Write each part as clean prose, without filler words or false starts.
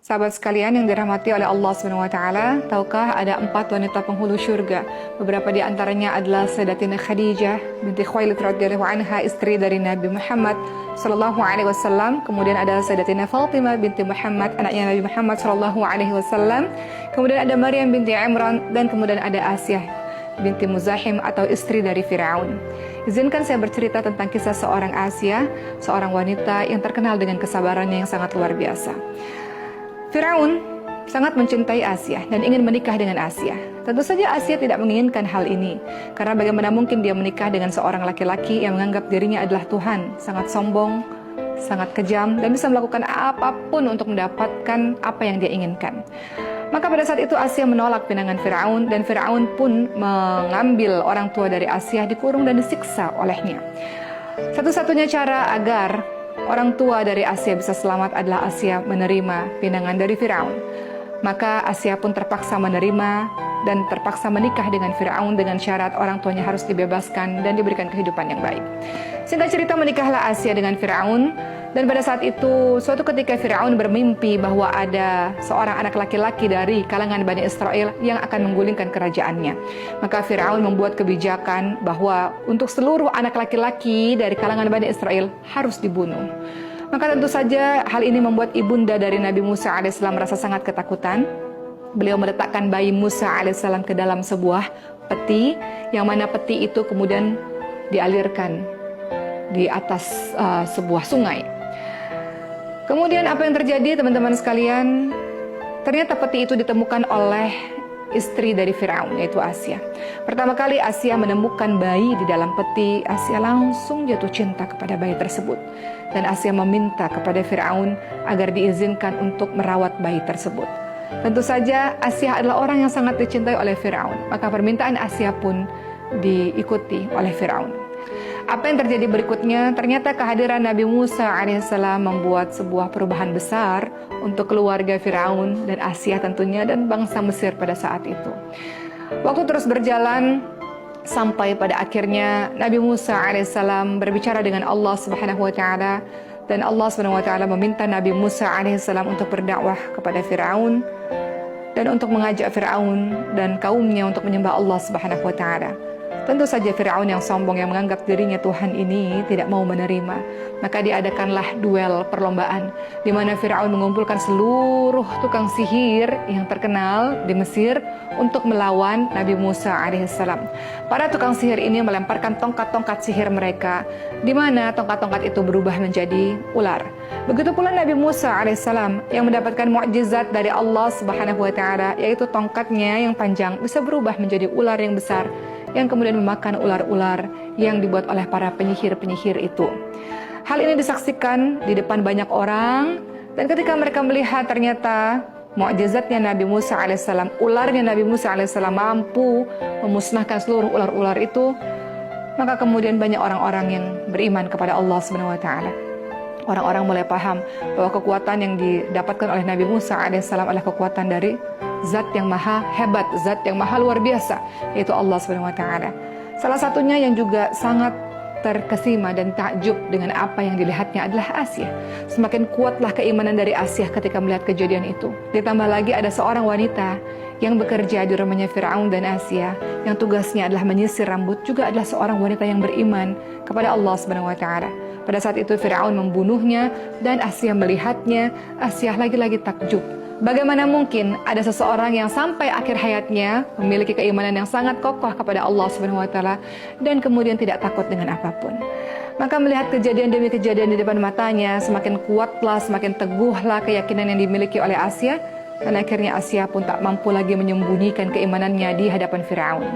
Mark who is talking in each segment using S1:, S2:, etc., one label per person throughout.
S1: Sahabat sekalian yang dirahmati oleh Allah SWT, tahukah ada 4 wanita penghulu syurga? Beberapa di antaranya adalah Sayyidatina Khadijah binti Khuwailid radhiyallahu anha, istri dari Nabi Muhammad sallallahu alaihi wasallam. Kemudian ada Sayyidatina Fatimah binti Muhammad, anaknya Nabi Muhammad sallallahu alaihi wasallam. Kemudian ada Maryam binti Imran, dan kemudian ada Asyah binti Muzahim atau istri dari Firaun. Izinkan saya bercerita tentang kisah seorang Asyah, seorang wanita yang terkenal dengan kesabarannya yang sangat luar biasa. Firaun sangat mencintai Asyah dan ingin menikah dengan Asyah. Tentu saja Asyah tidak menginginkan hal ini, karena bagaimana mungkin dia menikah dengan seorang laki-laki yang menganggap dirinya adalah Tuhan, sangat sombong, sangat kejam, dan bisa melakukan apapun untuk mendapatkan apa yang dia inginkan. Maka pada saat itu Asyah menolak pinangan Firaun, dan Firaun pun mengambil orang tua dari Asyah, dikurung dan disiksa olehnya. Satu-satunya cara agar orang tua dari Asyah bisa selamat adalah Asyah menerima pinangan dari Firaun. Maka Asyah pun terpaksa menerima dan terpaksa menikah dengan Firaun dengan syarat orang tuanya harus dibebaskan dan diberikan kehidupan yang baik. Singkat cerita, menikahlah Asyah dengan Firaun. Dan pada saat itu, suatu ketika Firaun bermimpi bahwa ada seorang anak laki-laki dari kalangan Bani Israel yang akan menggulingkan kerajaannya. Maka Firaun membuat kebijakan bahwa untuk seluruh anak laki-laki dari kalangan Bani Israel harus dibunuh. Maka tentu saja hal ini membuat ibunda dari Nabi Musa alaihissalam merasa sangat ketakutan. Beliau meletakkan bayi Musa alaihissalam ke dalam sebuah peti, yang mana peti itu kemudian dialirkan di atas sebuah sungai. Kemudian apa yang terjadi, teman-teman sekalian? Ternyata peti itu ditemukan oleh istri dari Firaun, yaitu Asyah. Pertama kali Asyah menemukan bayi di dalam peti, Asyah langsung jatuh cinta kepada bayi tersebut. Dan Asyah meminta kepada Firaun agar diizinkan untuk merawat bayi tersebut. Tentu saja Asyah adalah orang yang sangat dicintai oleh Firaun, maka permintaan Asyah pun diikuti oleh Firaun. Apa yang terjadi berikutnya? Ternyata kehadiran Nabi Musa alaihissalam membuat sebuah perubahan besar untuk keluarga Firaun dan Asyah tentunya, dan bangsa Mesir pada saat itu. Waktu terus berjalan sampai pada akhirnya Nabi Musa alaihissalam berbicara dengan Allah Subhanahu wa taala, dan Allah Subhanahu wa taala meminta Nabi Musa alaihissalam untuk berdakwah kepada Firaun dan untuk mengajak Firaun dan kaumnya untuk menyembah Allah Subhanahu wa taala. Tentu saja Firaun yang sombong, yang menganggap dirinya Tuhan ini tidak mau menerima. Maka diadakanlah duel perlombaan, di mana Firaun mengumpulkan seluruh tukang sihir yang terkenal di Mesir untuk melawan Nabi Musa alaihissalam. Para tukang sihir ini melemparkan tongkat-tongkat sihir mereka, di mana tongkat-tongkat itu berubah menjadi ular. Begitu pula Nabi Musa alaihissalam yang mendapatkan mukjizat dari Allah Subhanahu wa taala, yaitu tongkatnya yang panjang bisa berubah menjadi ular yang besar, yang kemudian memakan ular-ular yang dibuat oleh para penyihir-penyihir itu. Hal ini disaksikan di depan banyak orang, dan ketika mereka melihat ternyata mukjizatnya Nabi Musa alaihissalam, ularnya Nabi Musa alaihissalam mampu memusnahkan seluruh ular-ular itu, maka kemudian banyak orang-orang yang beriman kepada Allah Subhanahu wa taala. Orang-orang mulai paham bahwa kekuatan yang didapatkan oleh Nabi Musa alaihissalam adalah kekuatan dari Zat yang maha hebat, Zat yang maha luar biasa, yaitu Allah Subhanahu wa taala. Salah satunya yang juga sangat terkesima dan takjub dengan apa yang dilihatnya adalah Asyah. Semakin kuatlah keimanan dari Asyah ketika melihat kejadian itu. Ditambah lagi ada seorang wanita yang bekerja di rumahnya Firaun dan Asyah, yang tugasnya adalah menyisir rambut, juga adalah seorang wanita yang beriman kepada Allah Subhanahu wa taala. Pada saat itu Firaun membunuhnya, dan Asyah melihatnya. Asyah lagi-lagi takjub. Bagaimana mungkin ada seseorang yang sampai akhir hayatnya memiliki keimanan yang sangat kokoh kepada Allah Subhanahu wa taala dan kemudian tidak takut dengan apapun. Maka melihat kejadian demi kejadian di depan matanya, semakin kuatlah, semakin teguhlah keyakinan yang dimiliki oleh Asyah, dan akhirnya Asyah pun tak mampu lagi menyembunyikan keimanannya di hadapan Firaun.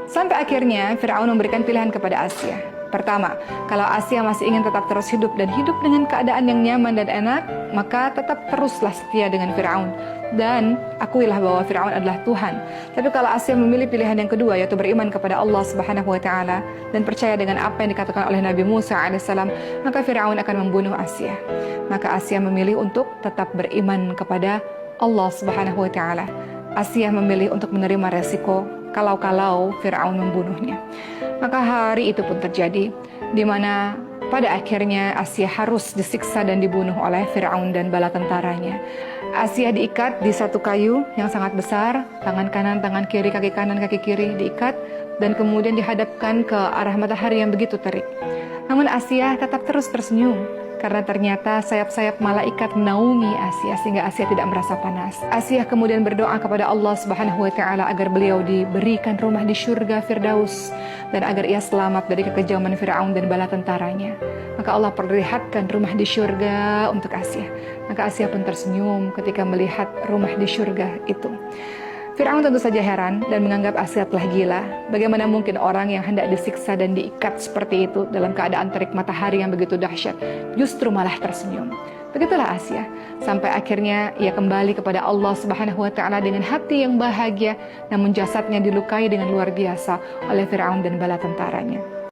S1: Sampai akhirnya Firaun memberikan pilihan kepada Asyah. Pertama, kalau Asyah masih ingin tetap terus hidup dan hidup dengan keadaan yang nyaman dan enak, maka tetap teruslah setia dengan Firaun dan akuilah bahwa Firaun adalah Tuhan. Tapi kalau Asyah memilih pilihan yang kedua, yaitu beriman kepada Allah Subhanahu wa taala dan percaya dengan apa yang dikatakan oleh Nabi Musa alaihissalam, maka Firaun akan membunuh Asyah. Maka Asyah memilih untuk tetap beriman kepada Allah Subhanahu wa taala. Asyah memilih untuk menerima resiko kalau Firaun membunuhnya. Maka hari itu pun terjadi, di mana pada akhirnya Asyah harus disiksa dan dibunuh oleh Firaun dan bala tentaranya. Asia diikat di satu kayu yang sangat besar, tangan kanan, tangan kiri, kaki kanan, kaki kiri diikat, dan kemudian dihadapkan ke arah matahari yang begitu terik. Namun Asia tetap terus tersenyum, karena ternyata sayap-sayap malaikat menaungi Asia sehingga Asia tidak merasa panas. Asia kemudian berdoa kepada Allah Subhanahu wa taala agar beliau diberikan rumah di surga Firdaus dan agar ia selamat dari kekejaman Firaun dan bala tentaranya. Maka Allah perlihatkan rumah di surga untuk Asia. Maka Asia pun tersenyum ketika melihat rumah di surga itu. Firaun tentu saja heran dan menganggap Asia telah gila. Bagaimana mungkin orang yang hendak disiksa dan diikat seperti itu dalam keadaan terik matahari yang begitu dahsyat, justru malah tersenyum. Begitulah Asia, sampai akhirnya ia kembali kepada Allah Subhanahu wa taala dengan hati yang bahagia, namun jasadnya dilukai dengan luar biasa oleh Firaun dan bala tentaranya.